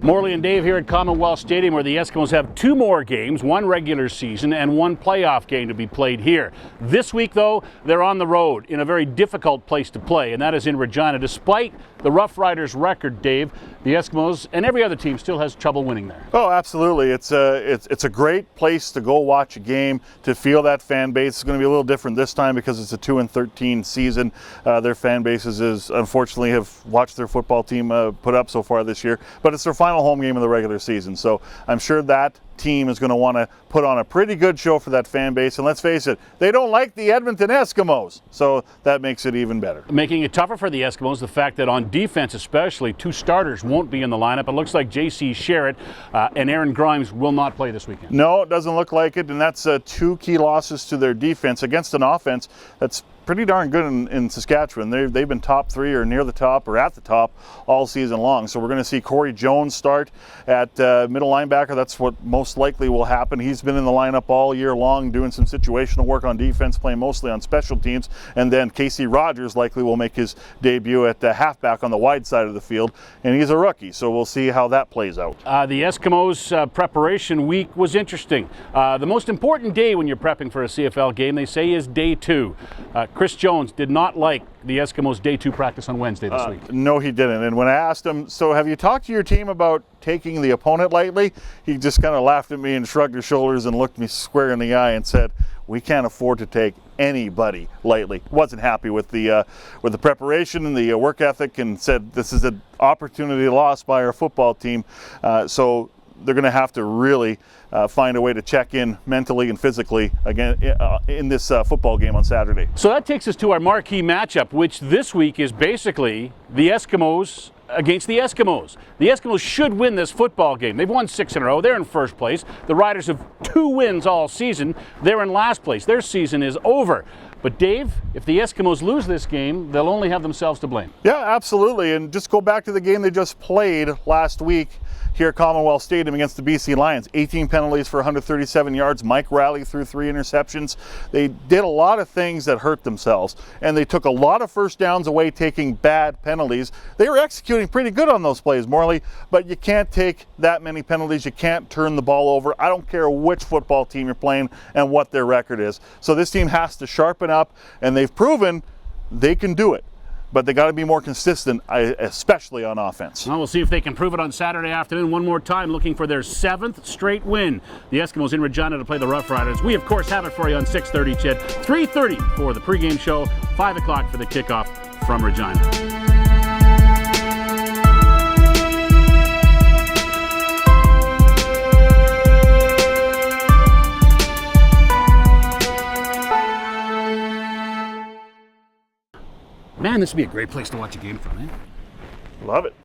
Morley and Dave here at Commonwealth Stadium, where the Eskimos have two more games, one regular season and one playoff game to be played here. This week, though, they're on the road in a very difficult place to play, and that is in Regina. Despite the Roughriders record, Dave, the Eskimos and every other team still has trouble winning there. Oh, absolutely. It's a great place to go watch a game, to feel that fan base. It's going to be a little different this time because it's a 2-13 season. Their fan bases unfortunately have watched their football team put up so far this year, but it's their final home game of the regular season. So I'm sure that team is going to want to put on a pretty good show for that fan base. And let's face it, they don't like the Edmonton Eskimos, so that makes it even better. Making it tougher for the Eskimos, the fact that on defense especially, two starters won't be in the lineup. It looks like J.C. Sherritt and Aaron Grimes will not play this weekend. No, it doesn't look like it, and that's two key losses to their defense against an offense that's pretty darn good in Saskatchewan. They've been top three or near the top or at the top all season long. So we're going to see Corey Jones start at middle linebacker. That's what most likely will happen. He's been in the lineup all year long doing some situational work on defense, playing mostly on special teams. And then Casey Rogers likely will make his debut at halfback on the wide side of the field. And he's a rookie, so we'll see how that plays out. The Eskimos' preparation week was interesting. The most important day when you're prepping for a CFL game, they say, is day 2. Chris Jones did not like the Eskimos' day 2 practice on Wednesday this week. No, he didn't. And when I asked him, so have you talked to your team about taking the opponent lightly? He just kind of laughed at me and shrugged his shoulders and looked me square in the eye and said, we can't afford to take anybody lightly. Wasn't happy with the preparation and the work ethic, and said this is an opportunity lost by our football team. So they're going to have to really find a way to check in mentally and physically again in this football game on Saturday. So that takes us to our marquee matchup, which this week is basically the Eskimos against the Eskimos. The Eskimos should win this football game. They've won 6 in a row. They're in first place. The Riders have 2 wins all season. They're in last place. Their season is over. But Dave, if the Eskimos lose this game, they'll only have themselves to blame. Yeah, absolutely. And just go back to the game they just played last week here at Commonwealth Stadium against the BC Lions. 18 penalties for 137 yards. Mike Riley threw 3 interceptions. They did a lot of things that hurt themselves, and they took a lot of first downs away taking bad penalties. They were executing pretty good on those plays, Morley, but you can't take that many penalties. You can't turn the ball over. I don't care which football team you're playing and what their record is. So this team has to sharpen up, and they've proven they can do it. But they got to be more consistent, especially on offense. Well, we'll see if they can prove it on Saturday afternoon. One more time, looking for their 7th straight win. The Eskimos in Regina to play the Roughriders. We, of course, have it for you on 6:30, Ched. 3:30 for the pregame show, 5 o'clock for the kickoff from Regina. Man, this would be a great place to watch a game from, eh? Love it.